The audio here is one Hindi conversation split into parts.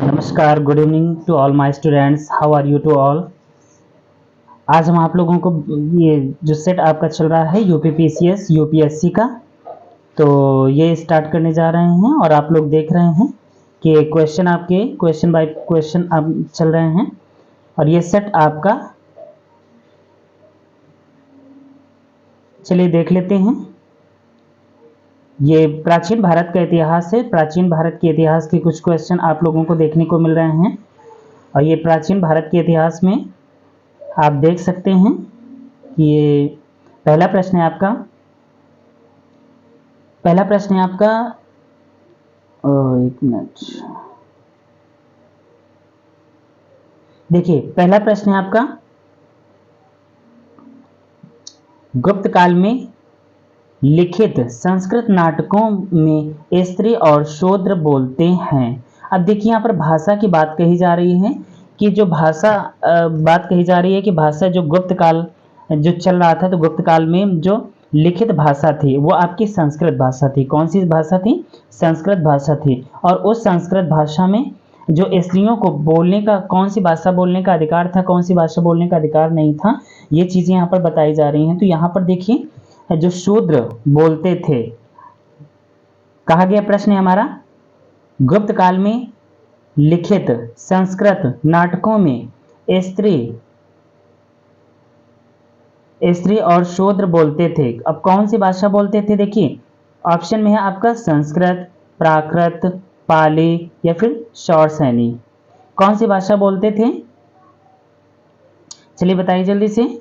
नमस्कार, good evening to all my students, how are you to all. आज हम आप लोगों को ये जो सेट आपका चल रहा है यूपीपीसीएस यूपीएससी का, तो ये स्टार्ट करने जा रहे हैं और आप लोग देख रहे हैं कि क्वेश्चन आपके क्वेश्चन बाय क्वेश्चन आप चल रहे हैं और ये सेट आपका, चलिए देख लेते हैं। ये प्राचीन भारत का इतिहास है। प्राचीन भारत के इतिहास के कुछ क्वेश्चन आप लोगों को देखने को मिल रहे हैं और ये प्राचीन भारत के इतिहास में आप देख सकते हैं कि ये पहला प्रश्न है आपका। एक मिनट, देखिए पहला प्रश्न है आपका, गुप्त काल में लिखित संस्कृत नाटकों में स्त्री और शूद्र बोलते हैं। अब देखिए यहाँ पर भाषा की बात कही जा रही है कि जो भाषा बात कही जा रही है कि भाषा जो गुप्त काल जो चल रहा था, तो गुप्त काल में जो लिखित भाषा थी वो आपकी संस्कृत भाषा थी। कौन सी भाषा थी? संस्कृत भाषा थी। और उस संस्कृत भाषा में जो स्त्रियों को बोलने का, कौन सी भाषा बोलने का अधिकार था, कौन सी भाषा बोलने का अधिकार नहीं था, ये चीजें यहाँ पर बताई जा रही हैं। तो यहाँ पर देखिए जो शूद्र बोलते थे, कहा गया प्रश्न है हमारा, गुप्त काल में लिखित संस्कृत नाटकों में स्त्री और शूद्र बोलते थे। अब कौन सी भाषा बोलते थे? देखिए ऑप्शन में है आपका संस्कृत, प्राकृत, पाली या फिर शौरसेनी। कौन सी भाषा बोलते थे? चलिए बताइए जल्दी से।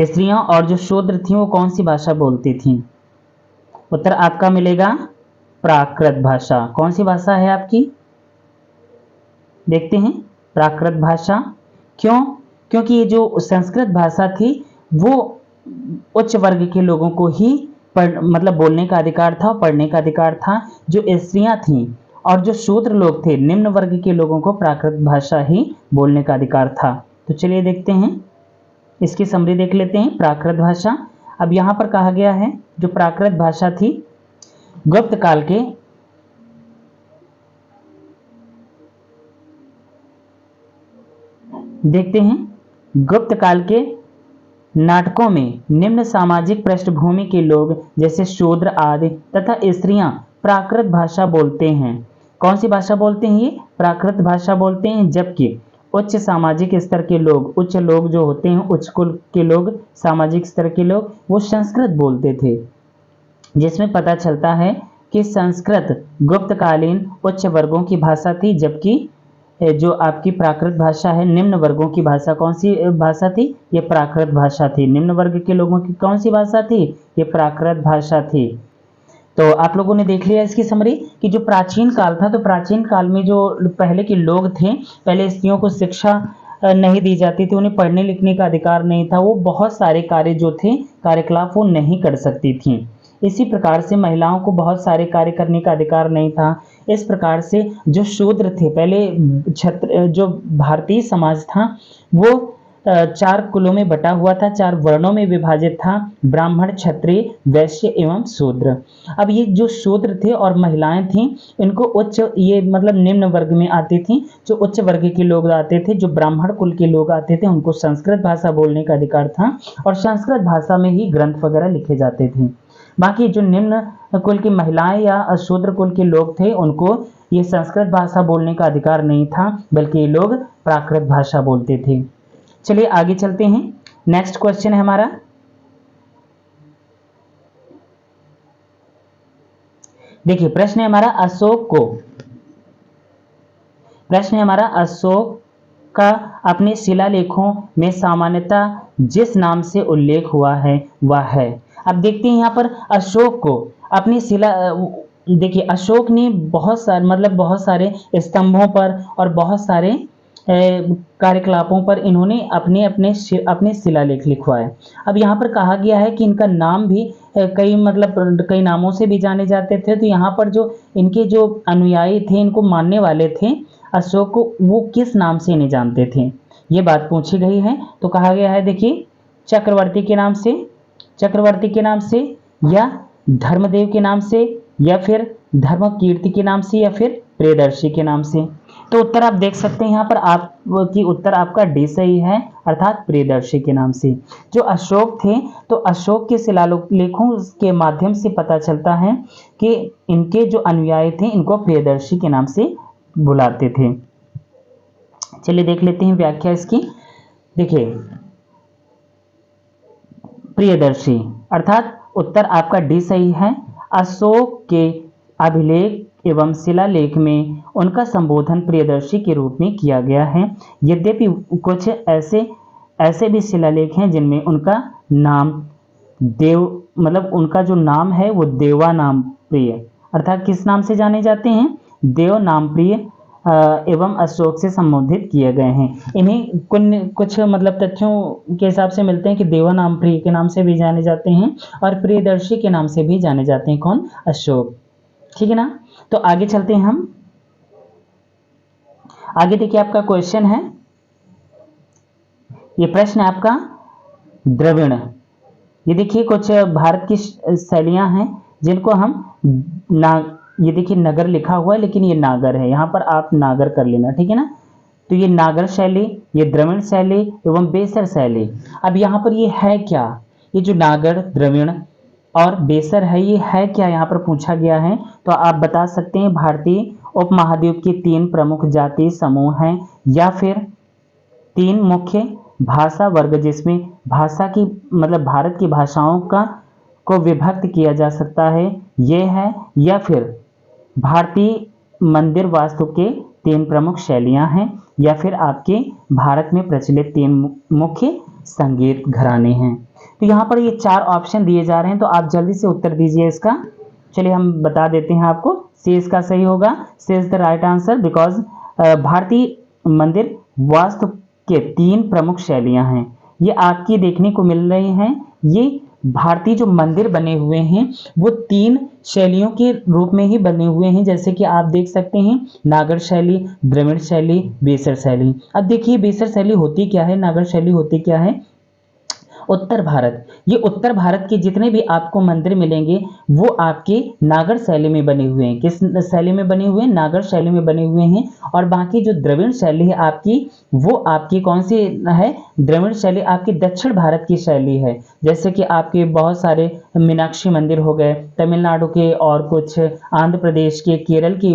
स्त्रियां और जो शूद्र थी वो कौन सी भाषा बोलती थी? उत्तर आपका मिलेगा प्राकृत भाषा। कौन सी भाषा है आपकी? देखते हैं, प्राकृत भाषा। क्यों? क्योंकि ये जो संस्कृत भाषा थी वो उच्च वर्ग के लोगों को ही मतलब बोलने का अधिकार था, पढ़ने का अधिकार था। जो स्त्रियां थीं और जो शूद्र लोग थे, निम्न वर्ग के लोगों को प्राकृत भाषा ही बोलने का अधिकार था। तो चलिए देखते हैं, इसकी समरी देख लेते हैं। प्राकृत भाषा, अब यहां पर कहा गया है जो प्राकृत भाषा थी गुप्त काल के देखते हैं, गुप्त काल के नाटकों में निम्न सामाजिक पृष्ठभूमि के लोग जैसे शूद्र आदि तथा स्त्रियां प्राकृत भाषा बोलते हैं। कौन सी भाषा बोलते हैं? ये प्राकृत भाषा बोलते हैं। जबकि उच्च सामाजिक स्तर के लोग, उच्च लोग जो होते हैं, उच्च कुल के लोग, सामाजिक स्तर के लोग, वो संस्कृत बोलते थे। जिसमें पता चलता है कि संस्कृत गुप्तकालीन उच्च वर्गों की भाषा थी, जबकि जो आपकी प्राकृत भाषा है निम्न वर्गों की भाषा। कौन सी भाषा थी? ये प्राकृत भाषा थी। निम्न वर्ग के लोगों की कौन सी भाषा थी? ये प्राकृत भाषा थी। तो आप लोगों ने देख लिया इसकी समरी कि जो प्राचीन काल था, तो प्राचीन काल में जो पहले के लोग थे, पहले स्त्रियों को शिक्षा नहीं दी जाती थी, उन्हें पढ़ने लिखने का अधिकार नहीं था, वो बहुत सारे कार्य जो थे, कार्यकलाप वो नहीं कर सकती थी। इसी प्रकार से महिलाओं को बहुत सारे कार्य करने का अधिकार नहीं था। इस प्रकार से जो शूद्र थे, पहले छत्र जो भारतीय समाज था वो चार कुलों में बटा हुआ था, चार वर्णों में विभाजित था, ब्राह्मण, क्षत्रिय, वैश्य एवं शूद्र। अब ये जो शूद्र थे और महिलाएं थीं, इनको उच्च, ये मतलब निम्न वर्ग में आती थी। जो उच्च वर्ग के लोग आते थे, जो ब्राह्मण कुल के लोग आते थे, उनको संस्कृत भाषा बोलने का अधिकार था और संस्कृत भाषा में ही ग्रंथ वगैरह लिखे जाते थे। बाकी जो निम्न कुल की महिलाएं या शूद्र कुल के लोग थे, उनको ये संस्कृत भाषा बोलने का अधिकार नहीं था, बल्कि ये लोग प्राकृत भाषा बोलते थे। चलिए आगे चलते हैं। नेक्स्ट क्वेश्चन है हमारा, देखिए प्रश्न है हमारा, अशोक का अपने शिलालेखों में सामान्यतः जिस नाम से उल्लेख हुआ है वह है। अब देखते हैं यहाँ पर अशोक को अपनी देखिए अशोक ने बहुत सारे स्तंभों पर और बहुत सारे कार्यकलापों पर इन्होंने अपने शिलालेख लिखवाए। अब यहाँ पर कहा गया है कि इनका नाम भी कई नामों से भी जाने जाते थे। तो यहाँ पर जो इनके जो अनुयायी थे, इनको मानने वाले थे अशोक को, वो किस नाम से इन्हें जानते थे, ये बात पूछी गई है। तो कहा गया है, देखिए चक्रवर्ती के नाम से, चक्रवर्ती के नाम से, या धर्मदेव के नाम से, या फिर धर्मकीर्ति के नाम से, या फिर प्रियदर्शी के नाम से। तो उत्तर आप देख सकते हैं यहाँ पर आपकी उत्तर आपका डी सही है, अर्थात प्रियदर्शी के नाम से। जो अशोक थे, तो अशोक के शिलालेखों के माध्यम से पता चलता है कि इनके जो अनुयायी थे इनको प्रियदर्शी के नाम से बुलाते थे। चलिए देख लेते हैं व्याख्या इसकी। देखिए, प्रियदर्शी अर्थात उत्तर आपका डी सही है। अशोक के अभिलेख एवं शिलालेख में उनका संबोधन प्रियदर्शी के रूप में किया गया है। यद्यपि कुछ ऐसे भी शिलालेख हैं जिनमें उनका नाम देव, मतलब उनका जो नाम है वो देवा नाम प्रिय, अर्थात किस नाम से जाने जाते हैं, देव नाम प्रिय एवं अशोक से संबोधित किए गए हैं। इन्हीं कुछ मतलब तथ्यों के हिसाब से मिलते हैं कि देवा नाम प्रिय के नाम से भी जाने जाते हैं और प्रियदर्शी के नाम से भी जाने जाते हैं। कौन? अशोक। ठीक है ना। तो आगे चलते हैं हम। आगे देखिए आपका क्वेश्चन है, ये प्रश्न है आपका द्रविड़। ये देखिए कुछ भारत की शैलियां हैं जिनको हम ये देखिए नगर लिखा हुआ है लेकिन ये नागर है, यहां पर आप नागर कर लेना, ठीक है ना। तो ये नागर शैली, ये द्रविड़ शैली एवं बेसर शैली। अब यहाँ पर ये है क्या, ये जो नागर, द्रविड़ और बेसर है, ये है क्या, यहाँ पर पूछा गया है। तो आप बता सकते हैं भारतीय उपमहाद्वीप के 3 प्रमुख जातीय समूह हैं, या फिर 3 मुख्य भाषा वर्ग जिसमें भाषा की मतलब भारत की भाषाओं को विभक्त किया जा सकता है, ये है, या फिर भारतीय मंदिर वास्तु के 3 प्रमुख शैलियां हैं, या फिर आपके भारत में प्रचलित 3 मुख्य संगीत घराने हैं। तो यहाँ पर ये 4 ऑप्शन दिए जा रहे हैं, तो आप जल्दी से उत्तर दीजिए इसका। चलिए हम बता देते हैं आपको। सी इसका सही होगा, C is the right answer, because भारतीय मंदिर वास्तु के 3 प्रमुख शैलियां हैं, ये आपकी देखने को मिल रही हैं। ये भारतीय जो मंदिर बने हुए हैं वो 3 शैलियों के रूप में ही बने हुए हैं, जैसे कि आप देख सकते हैं नागर शैली, द्रविड़ शैली, बेसर शैली। अब देखिए बेसर शैली होती क्या है, नागर शैली होती क्या है। उत्तर भारत, ये उत्तर भारत के जितने भी आपको मंदिर मिलेंगे वो आपके नागर शैली में बने हुए हैं। किस शैली में बने हुए हैं? नागर शैली में बने हुए हैं। और बाकी जो द्रविड़ शैली है आपकी, वो आपकी कौन सी है? द्रविड़ शैली आपकी दक्षिण भारत की शैली है। जैसे कि आपके बहुत सारे मीनाक्षी मंदिर हो गए तमिलनाडु के, और कुछ आंध्र प्रदेश के, केरल के,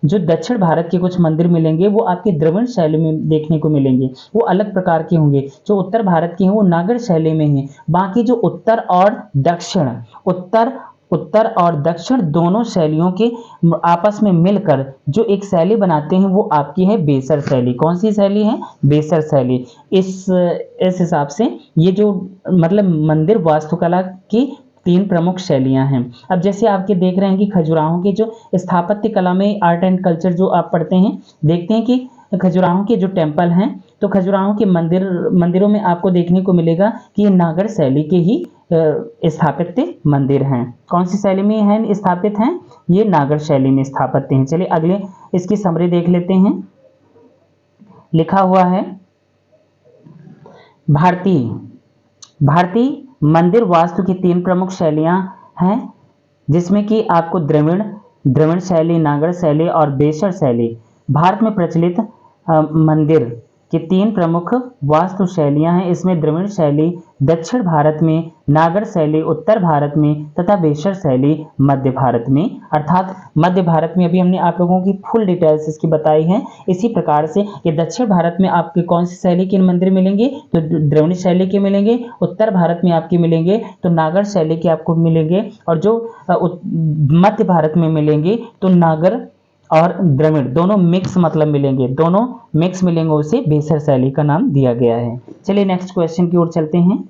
जो दक्षिण भारत के कुछ मंदिर मिलेंगे वो आपके द्रविड़ शैली में देखने को मिलेंगे, वो अलग प्रकार के होंगे। जो उत्तर भारत के हैं वो नागर शैली में हैं। बाकी जो उत्तर और दक्षिण दोनों शैलियों के आपस में मिलकर जो एक शैली बनाते हैं वो आपकी है बेसर शैली। कौन सी शैली है? बेसर शैली। इस हिसाब से ये जो मतलब मंदिर वास्तुकला की 3 प्रमुख शैलियां हैं। अब जैसे आपके देख रहे हैं कि खजुराहो के जो स्थापत्य कला में आर्ट एंड कल्चर जो आप पढ़ते हैं, देखते हैं कि खजुराहो के जो टेम्पल हैं, तो खजुराहो के मंदिरों में आपको देखने को मिलेगा कि ये नागर शैली के ही स्थापित मंदिर हैं। कौन सी शैली में हैं स्थापित हैं? ये नागर शैली में स्थापित हैं। चलिए अगले इसकी समरी देख लेते हैं। लिखा हुआ है भारतीय मंदिर वास्तु की 3 प्रमुख शैलियां हैं, जिसमें कि आपको द्रविड़ शैली, नागर शैली और बेसर शैली। भारत में प्रचलित मंदिर की 3 प्रमुख वास्तु शैलियां हैं। इसमें द्रविड़ शैली दक्षिण भारत में, नागर शैली उत्तर भारत में तथा बेसर शैली मध्य भारत में। अर्थात मध्य भारत में अभी हमने आप लोगों की फुल डिटेल्स इसकी बताई हैं। इसी प्रकार से ये दक्षिण भारत में आपके कौन सी शैली के मंदिर मिलेंगे? तो द्रविड़ शैली के मिलेंगे। उत्तर भारत में आपके मिलेंगे तो नागर शैली के आपको मिलेंगे, और जो मध्य भारत में मिलेंगे तो नागर और द्रविड़ दोनों मिक्स मतलब मिलेंगे, दोनों मिक्स मिलेंगे, उसे बेसर शैली का नाम दिया गया है। चलिए नेक्स्ट क्वेश्चन की ओर चलते हैं।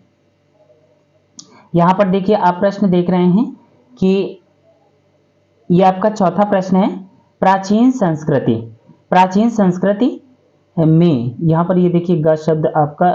यहां पर देखिए आप प्रश्न देख रहे हैं कि यह आपका चौथा प्रश्न है, प्राचीन संस्कृति में, यहां पर ये देखिए ग शब्द आपका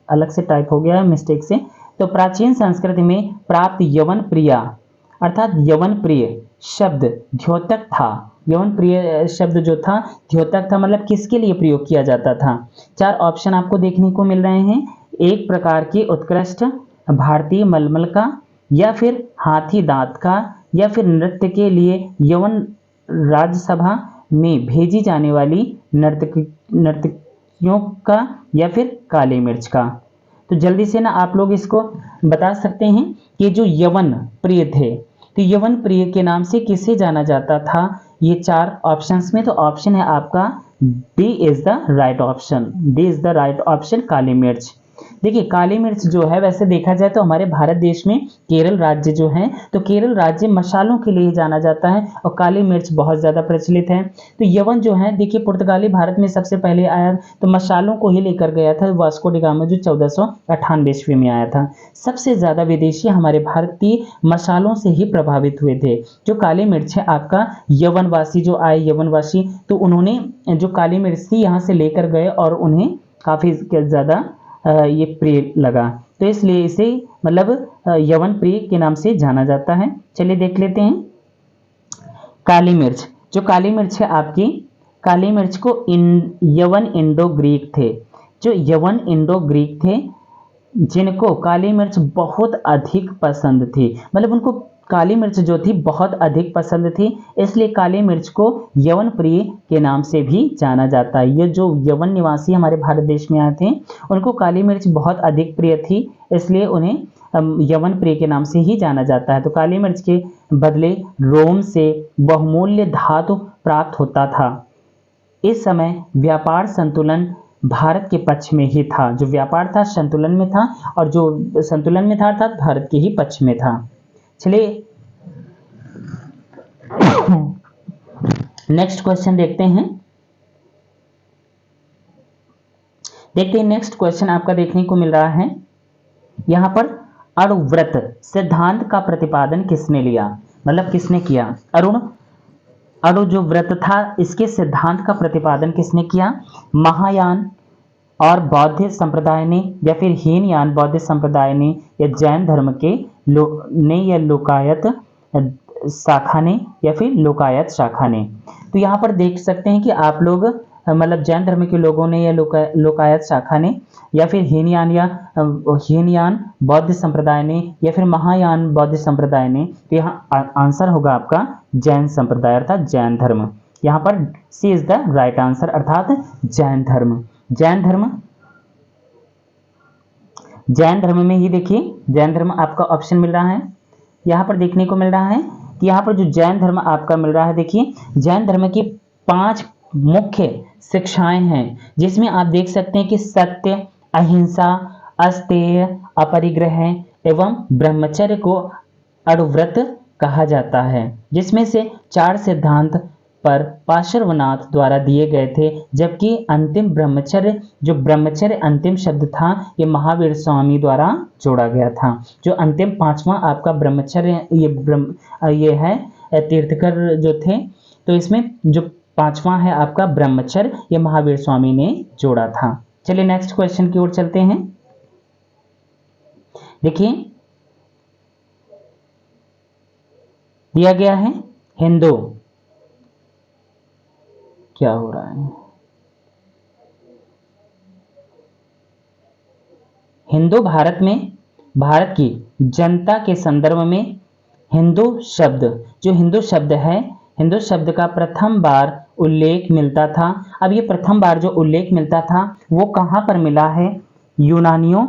अलग से टाइप हो गया है मिस्टेक से। तो प्राचीन संस्कृति में प्राप्त यवन प्रिया अर्थात यवन प्रिय शब्द द्योतक था। यवन प्रिय शब्द जो था द्योतक था, मतलब किसके लिए प्रयोग किया जाता था? 4 ऑप्शन आपको देखने को मिल रहे हैं। एक प्रकार की उत्कृष्ट भारतीय मलमल का, या फिर हाथी दांत का, या फिर नृत्य के लिए यवन राज्यसभा में भेजी जाने वाली नर्तकियों का, या फिर काली मिर्च का। तो जल्दी से ना आप लोग इसको बता सकते हैं कि जो यवन प्रिय थे, तो यवन प्रिय के नाम से किसे जाना जाता था? ये 4 ऑप्शंस में, तो ऑप्शन है आपका D is the right option, D is the right option, काली मिर्च। देखिए काली मिर्च जो है, वैसे देखा जाए तो हमारे भारत देश में केरल राज्य जो है, तो केरल राज्य मसालों के लिए जाना जाता है और काली मिर्च बहुत ज़्यादा प्रचलित है। तो यवन जो है, देखिए पुर्तगाली भारत में सबसे पहले आया तो मसालों को ही लेकर गया था, वास्को डी गामा जो 1498 ईस्वी में आया था। सबसे ज़्यादा विदेशी हमारे भारतीय मसालों से ही प्रभावित हुए थे। जो काली मिर्च है आपका, यवनवासी जो आए, यवनवासी, तो उन्होंने जो काली मिर्च थी यहाँ से लेकर गए और उन्हें काफ़ी ज़्यादा ये प्रिय लगा, तो इसलिए इसे मतलब यवन प्रिय के नाम से जाना जाता है। चलिए देख लेते हैं काली मिर्च। जो काली मिर्च है आपकी, काली मिर्च को यवन इंडो ग्रीक थे, जो यवन इंडो ग्रीक थे जिनको काली मिर्च बहुत अधिक पसंद थी, मतलब उनको काली मिर्च जो थी बहुत अधिक पसंद थी, इसलिए काली मिर्च को यवन प्रिय के नाम से भी जाना जाता है। ये जो यवन निवासी हमारे भारत देश में आए थे, उनको काली मिर्च बहुत अधिक प्रिय थी, इसलिए उन्हें यवन प्रिय के नाम से ही जाना जाता है। तो काली मिर्च के बदले रोम से बहुमूल्य धातु प्राप्त होता था। इस समय व्यापार संतुलन भारत के पक्ष में ही था, जो व्यापार था संतुलन में था, और जो संतुलन में था अर्थात भारत के ही पक्ष में था। चलिए नेक्स्ट क्वेश्चन देखते हैं। नेक्स्ट क्वेश्चन आपका देखने को मिल रहा है यहां पर, अणुव्रत सिद्धांत का प्रतिपादन किसने लिया, मतलब किसने किया? अणु जो व्रत था इसके सिद्धांत का प्रतिपादन किसने किया? महायान और बौद्ध संप्रदाय ने, या फिर हीनयान बौद्ध संप्रदाय ने, या जैन धर्म के या लोकायत शाखा ने, या फिर लोकायत शाखा ने। तो यहाँ पर देख सकते हैं कि आप लोग मतलब जैन धर्म के लोगों ने, या लोकायत शाखा ने, या फिर हीनयान बौद्ध संप्रदाय ने, या फिर महायान बौद्ध संप्रदाय ने। तो यहाँ आंसर होगा आपका जैन संप्रदाय अर्थात जैन धर्म। यहाँ पर सी इज द राइट आंसर अर्थात जैन धर्म। जैन धर्म में ही देखिए, जैन धर्म आपका ऑप्शन मिल रहा है, यहाँ पर देखने को मिल रहा है कि यहाँ पर जो जैन धर्म आपका मिल रहा है, देखिए जैन धर्म की 5 मुख्य शिक्षाएं हैं, जिसमें आप देख सकते हैं कि सत्य, अहिंसा, अस्तेय, अपरिग्रह एवं ब्रह्मचर्य को अणुव्रत कहा जाता है, जिसमें से 4 सिद्धांत पर पार्श्वनाथ द्वारा दिए गए थे, जबकि अंतिम ब्रह्मचर्य, जो ब्रह्मचर्य अंतिम शब्द था, ये महावीर स्वामी द्वारा जोड़ा गया था। जो अंतिम 5वां आपका ब्रह्मचर्य, ये है तीर्थकर जो थे, तो इसमें जो 5वां है आपका ब्रह्मचर्य, ये महावीर स्वामी ने जोड़ा था। चलिए नेक्स्ट क्वेश्चन की ओर चलते हैं। देखिए दिया गया है हिंदू, क्या हो रहा है, हिंदू भारत में भारत की जनता के संदर्भ में हिंदू शब्द, जो हिंदू शब्द है, हिंदू शब्द का प्रथम बार उल्लेख मिलता था। अब ये प्रथम बार जो उल्लेख मिलता था वो कहाँ पर मिला है? यूनानियों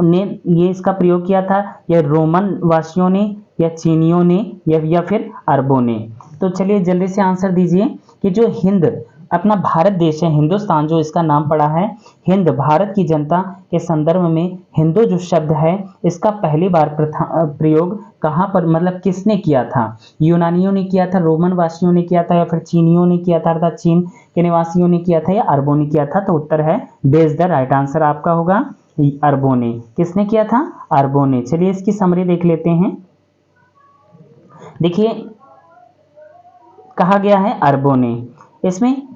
ने ये इसका प्रयोग किया था, या रोमन वासियों ने, या चीनियों ने, या फिर अरबों ने। तो चलिए जल्दी से आंसर दीजिए कि जो हिंद अपना भारत देश है, हिंदुस्तान जो इसका नाम पड़ा है, हिंद भारत की जनता के संदर्भ में हिंदू जो शब्द है, इसका पहली बार प्रयोग कहाँ पर, मतलब किसने किया था? यूनानियों ने किया था, रोमन वासियों ने किया था, या फिर चीनियों ने किया था अर्थात चीन के निवासियों ने किया था, या अरबों ने किया था? तो उत्तर है D is the right answer आपका होगा अरबों ने। किसने किया था? अरबों ने। चलिए इसकी समरी देख लेते हैं। देखिए कहा गया है अरबों ने, इसमें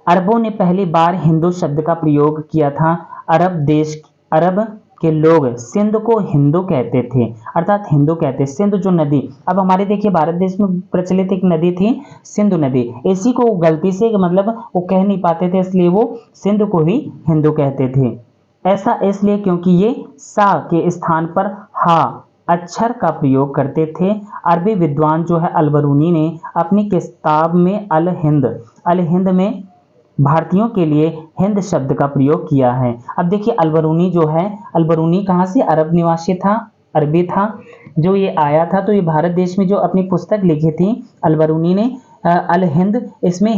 अरबों ने पहली बार हिंदू शब्द का प्रयोग किया था। अरब के लोग सिंध को हिंदू कहते थे, अर्थात हिंदू कहते, सिंध जो नदी, अब हमारे देखिए भारत देश में प्रचलित एक नदी थी सिंधु नदी, इसी को गलती से मतलब वो कह नहीं पाते थे, इसलिए वो सिंध को ही हिंदू कहते थे। ऐसा इसलिए क्योंकि ये सा के स्थान पर हा अक्षर का प्रयोग करते थे। अरबी विद्वान जो है अलबरूनी ने अपनी किताब में अल हिंद में भारतीयों के लिए हिंद शब्द का प्रयोग किया है। अब देखिए अलबरूनी जो है, अलबरूनी कहाँ से, अरब निवासी था, अरबी था। जो ये आया था तो ये भारत देश में जो अपनी पुस्तक लिखी थी अलबरूनी ने अल हिंद, इसमें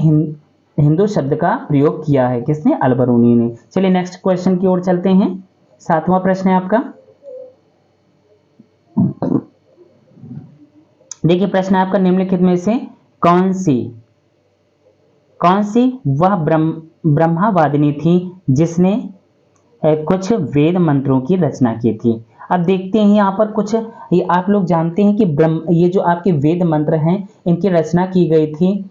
हिंदू शब्द का प्रयोग किया है। किसने? अलबरूनी ने। चलिए नेक्स्ट क्वेश्चन की ओर चलते हैं। 7वां प्रश्न है आपका। देखिए प्रश्न है आपका, निम्नलिखित में से कौन सी वह ब्रह्मावादिनी थी जिसने कुछ वेद मंत्रों की रचना की थी। अब देखते हैं यहाँ पर कुछ, ये आप लोग जानते हैं कि ये जो आपके वेद मंत्र हैं इनकी रचना की गई थी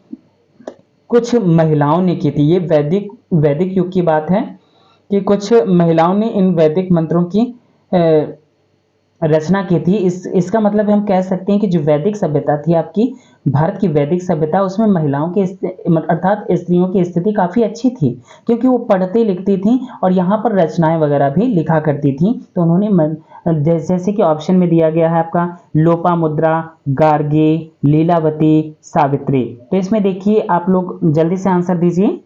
कुछ महिलाओं ने की थी। ये वैदिक युग की बात है कि कुछ महिलाओं ने इन वैदिक मंत्रों की रचना की थी। इसका मतलब हम कह सकते हैं कि जो वैदिक सभ्यता थी आपकी, भारत की वैदिक सभ्यता, उसमें महिलाओं के अर्थात स्त्रियों की स्थिति काफ़ी अच्छी थी, क्योंकि वो पढ़ती लिखती थी और यहाँ पर रचनाएं वगैरह भी लिखा करती थी। तो उन्होंने जैसे कि ऑप्शन में दिया गया है आपका लोपामुद्रा, गार्गी, लीलावती, सावित्री। तो इसमें देखिए आप लोग जल्दी से आंसर दीजिए।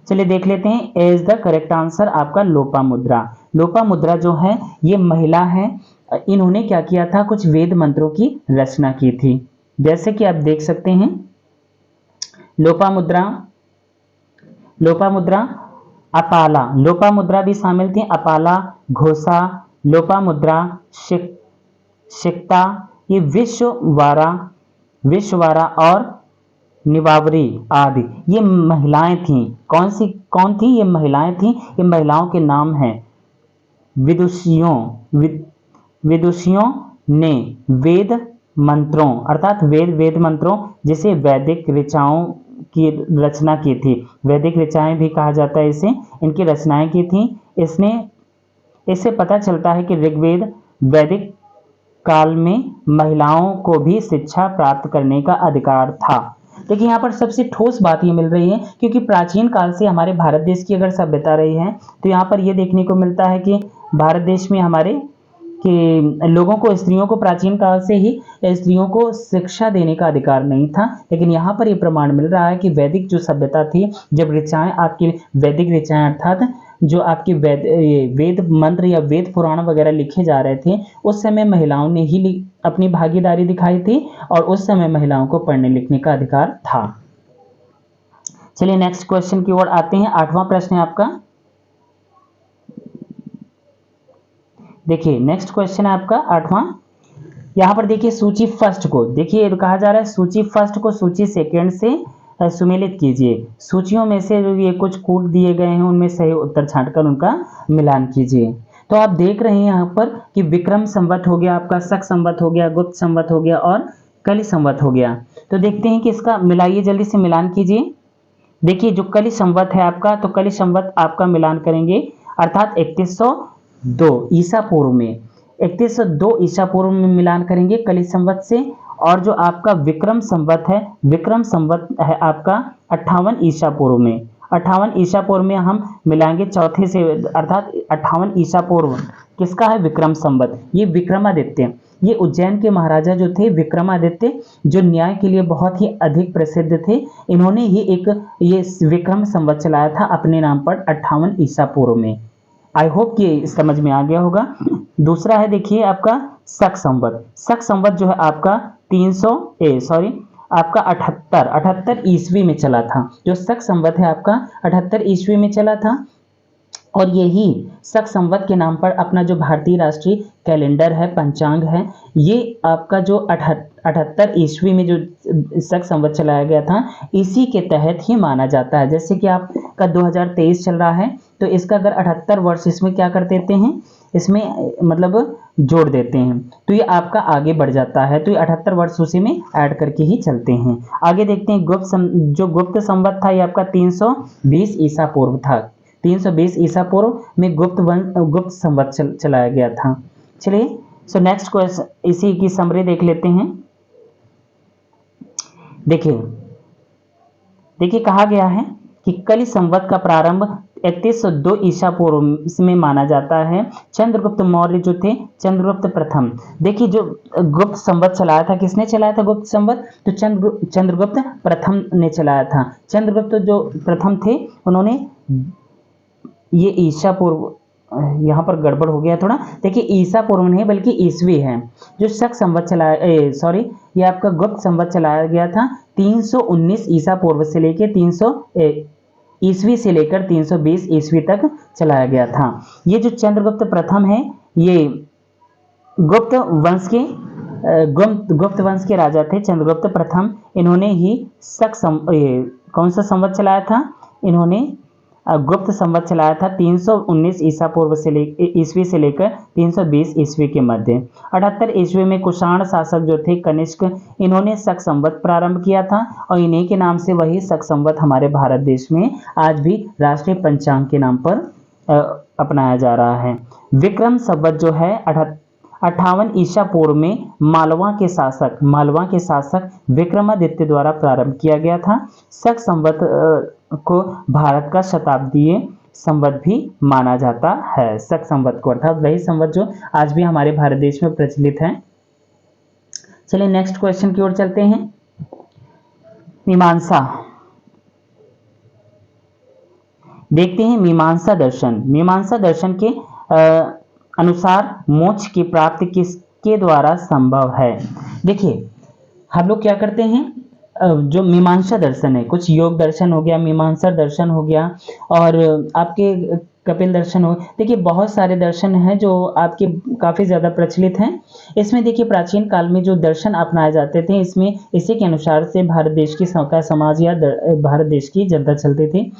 चलिए देख लेते हैं। इज द करेक्ट आंसर आपका लोपामुद्रा। लोपामुद्रा जो है ये महिला है। इन्होंने क्या किया था, कुछ वेद मंत्रों की रचना की थी। जैसे कि आप देख सकते हैं लोपामुद्रा अपाला, लोपामुद्रा भी शामिल थी। अपाला, घोषा, लोपामुद्रा, शिक्ता, ये विश्ववारा और निवावरी आदि ये महिलाएं थीं। कौन थी? ये महिलाएं थीं। ये महिलाओं के नाम हैं। विदुषियों ने वेद मंत्रों अर्थात वेद मंत्रों जिसे वैदिक ऋचाओं की रचना की थी। वैदिक ऋचाएं भी कहा जाता है इसे, इनकी रचनाएं की थी इससे पता चलता है कि ऋग्वेद वैदिक काल में महिलाओं को भी शिक्षा प्राप्त करने का अधिकार था। देखिए यहाँ पर सबसे ठोस बात ये मिल रही है, क्योंकि प्राचीन काल से हमारे भारत देश की अगर सभ्यता रही है तो यहाँ पर ये देखने को मिलता है कि भारत देश में हमारे कि लोगों को, स्त्रियों को प्राचीन काल से ही स्त्रियों को शिक्षा देने का अधिकार नहीं था। लेकिन यहाँ पर ये प्रमाण मिल रहा है कि वैदिक जो सभ्यता थी, जब ऋचाएं आपकी वैदिक ऋचाएं अर्थात जो आपकी वेद मंत्र या वेद पुराण वगैरह लिखे जा रहे थे, उस समय महिलाओं ने ही अपनी भागीदारी दिखाई थी और उस समय महिलाओं को पढ़ने लिखने का अधिकार था। चलिए नेक्स्ट क्वेश्चन की ओर आते हैं। 8वां प्रश्न है आपका। देखिए नेक्स्ट क्वेश्चन है आपका 8वां। यहाँ पर देखिए सूची फर्स्ट को, देखिए कहा जा रहा है सूची फर्स्ट को सूची सेकेंड से सुमेलित कीजिए। सूचियों में से जो ये कुछ कूट दिए गए हैं उनमें सही उत्तर छांटकर उनका मिलान कीजिए। तो आप देख रहे हैं यहाँ पर कि विक्रम संवत हो गया आपका, शक संवत हो गया, गुप्त संवत हो गया और कलि संवत हो गया। तो देखते हैं कि इसका मिलाइए, जल्दी से मिलान कीजिए। देखिए जो कलि संवत है आपका, तो कलि संवत आपका मिलान करेंगे अर्थात 3102 ईसा पूर्व में, 3102 ईसा पूर्व में मिलान करेंगे कलि संवत से। और जो आपका विक्रम संवत है, विक्रम संवत है आपका 58 ईसा पूर्व में। 58 ईसा पूर्व में हम मिलाएंगे चौथे से, अर्थात 58 ईसा पूर्व किसका है? विक्रम संवत। ये विक्रमादित्य, ये उज्जैन के महाराजा जो थे विक्रमादित्य, जो न्याय के लिए बहुत ही अधिक प्रसिद्ध थे, इन्होंने ही ये विक्रम संवत चलाया था अपने नाम पर 58 ईसा पूर्व में। आई होप कि समझ में आ गया होगा। दूसरा है देखिए आपका शक संवत। शक संवत जो है आपका 78 ईस्वी में चला था। जो शक संवत है आपका 78 ईस्वी में चला था। और यही शक संवत के नाम पर अपना जो भारतीय राष्ट्रीय कैलेंडर है, पंचांग है, ये आपका जो 78 ईस्वी में जो शक संवत चलाया गया था, इसी के तहत ही माना जाता है। जैसे कि आपका 2023 चल रहा है, तो इसका अगर 78 वर्ष इसमें क्या कर देते हैं, इसमें मतलब जोड़ देते हैं, तो ये आपका आगे बढ़ जाता है। तो ये 78 वर्ष उसी में ऐड करके ही चलते हैं। आगे देखते हैं जो गुप्त संवत था, ये आपका 320 ईसा पूर्व था। 320 ईसा पूर्व में गुप्त संवत चलाया गया था। चलिए सो नेक्स्ट क्वेश्चन, इसी की समरी देख लेते हैं। देखिए कहा गया है कि कलि संवत का प्रारंभ 3102 ईसा पूर्व में माना जाता है। चंद्रगुप्त मौर्य जो थे, चंद्रगुप्त प्रथम, देखिए जो गुप्त संवत चलाया था, किसने चलाया था गुप्त संवत? तो चंद्रगुप्त प्रथम ने चलाया था। चंद्रगुप्त जो प्रथम थे उन्होंने ये ईसा पूर्व, यहाँ पर गड़बड़ हो गया थोड़ा, देखिए ईसा पूर्व नहीं बल्कि ईसवी है। जो शक संवत चलाया, सॉरी, ये आपका गुप्त संवत चलाया गया था 319 ईसा पूर्व से लेकर 300 ईस्वी से लेकर 320 ईस्वी तक चलाया गया था। ये जो चंद्रगुप्त प्रथम है, ये गुप्त वंश के गुप्त वंश के राजा थे चंद्रगुप्त प्रथम। इन्होंने ही कौन सा संवत चलाया था? इन्होंने गुप्त संवत चलाया था 319 ईसा पूर्व से ईस्वी से लेकर 320 ईस्वी के मध्य। 78 ईस्वी में कुषाण शासक जो थे कनिष्क, इन्होंने शक संवत प्रारंभ किया था और इन्हीं के नाम से वही शक संवत हमारे भारत देश में आज भी राष्ट्रीय पंचांग के नाम पर अपनाया जा रहा है। विक्रम संवत जो है 58 ईसा पूर्व में मालवा के शासक विक्रमादित्य द्वारा प्रारंभ किया गया था। शक संवत को भारत का शताब्दीय संवत भी माना जाता है। शक संवत को, अर्थात वही संवत जो आज भी हमारे भारत देश में प्रचलित है। चलिए नेक्स्ट क्वेश्चन की ओर चलते हैं। मीमांसा, देखते हैं मीमांसा दर्शन। मीमांसा दर्शन के अनुसार मोक्ष की प्राप्ति किसके द्वारा संभव है? देखिए हम लोग क्या करते हैं, जो मीमांसा दर्शन है, कुछ योग दर्शन हो गया, मीमांसा दर्शन हो गया, और आपके कपिल दर्शन हो, देखिए बहुत सारे दर्शन हैं जो आपके काफ़ी ज़्यादा प्रचलित हैं। इसमें देखिए प्राचीन काल में जो दर्शन अपनाए जाते थे, इसमें इसी के अनुसार से भारत देश की समाज या भारत देश की जनता चलती थी।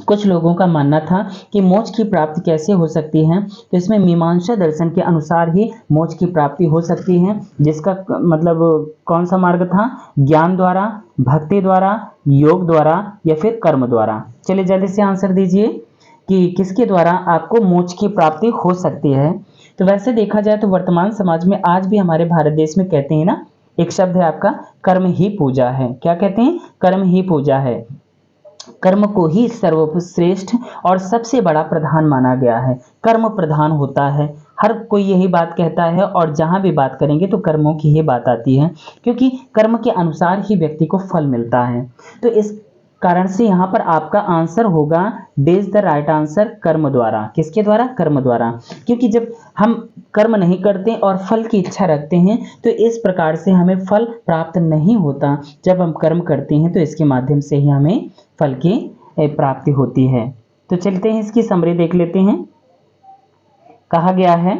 कुछ लोगों का मानना था कि मोक्ष की प्राप्ति कैसे हो सकती है, तो इसमें मीमांसा दर्शन के अनुसार ही मोक्ष की प्राप्ति हो सकती है, जिसका मतलब कौन सा मार्ग था? ज्ञान द्वारा, भक्ति द्वारा, योग द्वारा या फिर कर्म द्वारा। चलिए जल्दी से आंसर दीजिए कि किसके द्वारा आपको मोक्ष की प्राप्ति हो सकती है। तो वैसे देखा जाए तो वर्तमान समाज में आज भी हमारे भारत देश में कहते हैं ना, एक शब्द है आपका कर्म ही पूजा है। क्या कहते हैं? कर्म ही पूजा है। कर्म को ही सर्वश्रेष्ठ और सबसे बड़ा प्रधान माना गया है। कर्म प्रधान होता है, हर कोई यही बात कहता है, और जहां भी बात करेंगे तो कर्मों की ही बात आती है, क्योंकि कर्म के अनुसार ही व्यक्ति को फल मिलता है। तो इस कारण से यहाँ पर आपका आंसर होगा डेज द राइट आंसर, कर्म द्वारा। किसके द्वारा? कर्म द्वारा। क्योंकि जब हम कर्म नहीं करते और फल की इच्छा रखते हैं तो इस प्रकार से हमें फल प्राप्त नहीं होता। जब हम कर्म करते हैं तो इसके माध्यम से ही हमें फल की प्राप्ति होती है। तो चलते हैं इसकी समरी देख लेते हैं। कहा गया है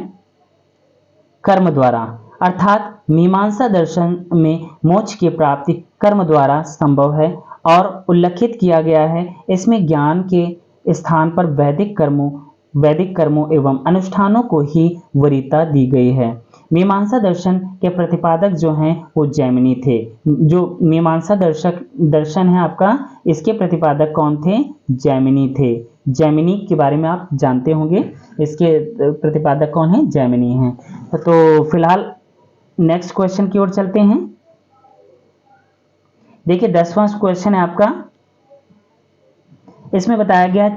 कर्म द्वारा, अर्थात मीमांसा दर्शन में मोक्ष की प्राप्ति कर्म द्वारा संभव है, और उल्लेखित किया गया है इसमें ज्ञान के स्थान पर वैदिक कर्मों एवं अनुष्ठानों को ही वरीयता दी गई है। मीमांसा दर्शन के प्रतिपादक जो हैं वो जैमिनी थे। जो मीमांसा दर्शन है आपका, इसके प्रतिपादक कौन थे? जैमिनी थे। जैमिनी के बारे में आप जानते होंगे, इसके प्रतिपादक कौन है? जैमिनी हैं। तो फिलहाल नेक्स्ट क्वेश्चन की ओर चलते हैं। देखिए 10वां क्वेश्चन है आपका, इसमें बताया गया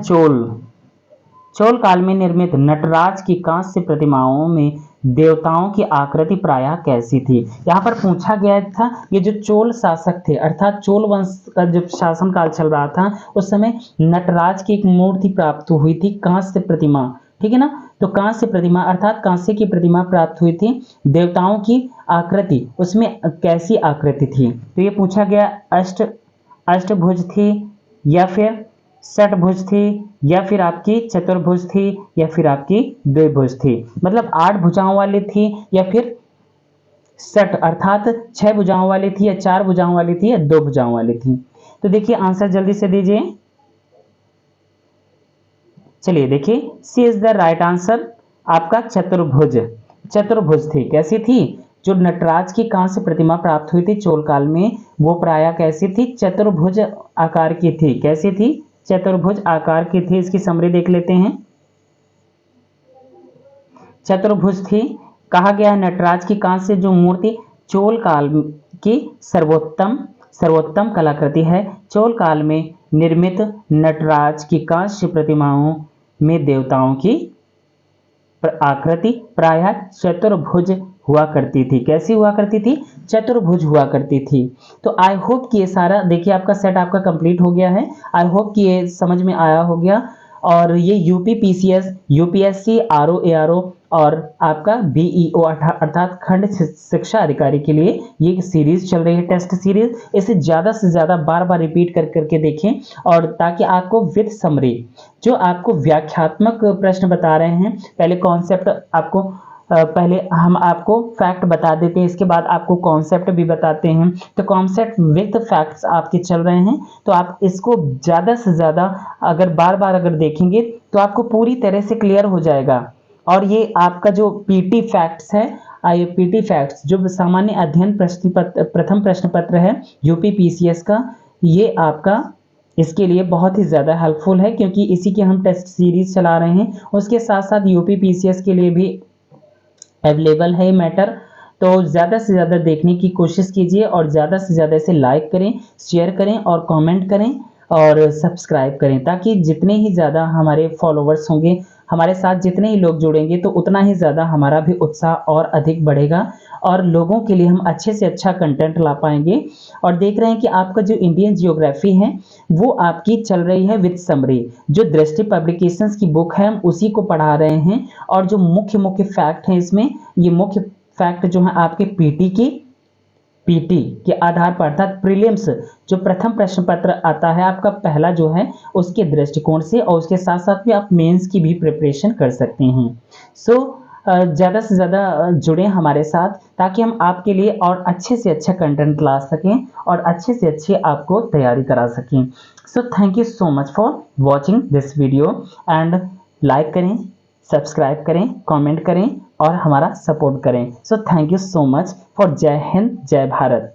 चोल काल में निर्मित नटराज की कांस्य प्रतिमाओं में देवताओं की आकृति प्रायः कैसी थी? यहाँ पर पूछा गया था, ये जो चोल शासक थे, अर्थात चोल वंश का जब शासन काल चल रहा था उस समय नटराज की एक मूर्ति प्राप्त हुई थी, कांस्य प्रतिमा, ठीक है ना। तो कांस्य प्रतिमा अर्थात कांस्य की प्रतिमा प्राप्त हुई थी, देवताओं की आकृति, उसमें कैसी आकृति थी? तो ये पूछा गया अष्टभुज थी, या फिर षटभुज थी, या फिर आपकी चतुर्भुज थी, या फिर आपकी द्विभुज थी। मतलब 8 भुजाओं वाली थी, या फिर षट अर्थात 6 भुजाओं वाली थी, या 4 भुजाओं वाली थी, या 2 भुजाओं वाली थी। तो देखिए आंसर जल्दी से दीजिए। चलिए देखिए, सी इज द राइट आंसर, आपका चतुर्भुज थी। कैसी थी? जो नटराज की कांस्य प्रतिमा प्राप्त हुई थी चोल काल में, वो प्रायः कैसी थी? चतुर्भुज आकार की थी। कैसी थी? चतुर्भुज आकार की थी। इसकी समरी देख लेते हैं। चतुर्भुज थी। कहा गया है नटराज की कांस्य जो मूर्ति चोल काल की सर्वोत्तम सर्वोत्तम कलाकृति है। चोल काल में निर्मित नटराज की कांस्य प्रतिमाओं में देवताओं की आकृति प्रायः चतुर्भुज हुआ करती थी। कैसी हुआ करती थी? चतुर्भुज हुआ करती थी। तो आई होप कि ये सारा देखिए आपका सेट आपका कंप्लीट हो गया है। आई होप कि ये समझ में आया हो गया। और ये UP PCS, UPSC, RO ARO और आपका बीईओ अर्थात खंड शिक्षा अधिकारी के लिए ये सीरीज चल रही है, टेस्ट सीरीज। इसे ज़्यादा से ज़्यादा बार बार रिपीट करके देखें, और ताकि आपको विद समरी जो आपको व्याख्यात्मक प्रश्न बता रहे हैं, पहले कॉन्सेप्ट आपको पहले हम आपको फैक्ट बता देते हैं, इसके बाद आपको कॉन्सेप्ट भी बताते हैं। तो कॉन्सेप्ट विद फैक्ट्स आपके चल रहे हैं, तो आप इसको ज़्यादा से ज़्यादा अगर बार बार अगर देखेंगे तो आपको पूरी तरह से क्लियर हो जाएगा। और ये आपका जो पीटी फैक्ट्स है, पीटी फैक्ट्स जो सामान्य अध्ययन प्रथम प्रश्न पत्र है यूपी पीसीएस का, ये आपका इसके लिए बहुत ही ज़्यादा हेल्पफुल है, क्योंकि इसी की हम टेस्ट सीरीज चला रहे हैं। उसके साथ साथ यूपी पीसीएस के लिए भी अवेलेबल है मैटर। तो ज़्यादा से ज़्यादा देखने की कोशिश कीजिए, और ज़्यादा से ज़्यादा इसे लाइक करें, शेयर करें और कमेंट करें और सब्सक्राइब करें, ताकि जितने ही ज़्यादा हमारे फॉलोवर्स होंगे, हमारे साथ जितने ही लोग जुड़ेंगे, तो उतना ही ज़्यादा हमारा भी उत्साह और अधिक बढ़ेगा, और लोगों के लिए हम अच्छे से अच्छा कंटेंट ला पाएंगे। और देख रहे हैं कि आपका जो इंडियन जियोग्राफी है वो आपकी चल रही है विद समरी। जो दृष्टि पब्लिकेशंस की बुक है हम उसी को पढ़ा रहे हैं, और जो मुख्य मुख्य फैक्ट हैं इसमें, ये मुख्य फैक्ट जो है आपके पीटी के आधार पर, अर्थात प्रीलिम्स जो प्रथम प्रश्न पत्र आता है आपका पहला जो है उसके दृष्टिकोण से, और उसके साथ साथ भी आप मेंस की भी प्रिपरेशन कर सकते हैं। ज़्यादा से ज़्यादा जुड़ें हमारे साथ, ताकि हम आपके लिए और अच्छे से अच्छा कंटेंट ला सकें और अच्छे से अच्छे आपको तैयारी करा सकें। So thank you so much for watching this video, and like करें, सब्सक्राइब करें, कमेंट करें और हमारा सपोर्ट करें। So thank you so much for. जय हिंद, जय भारत।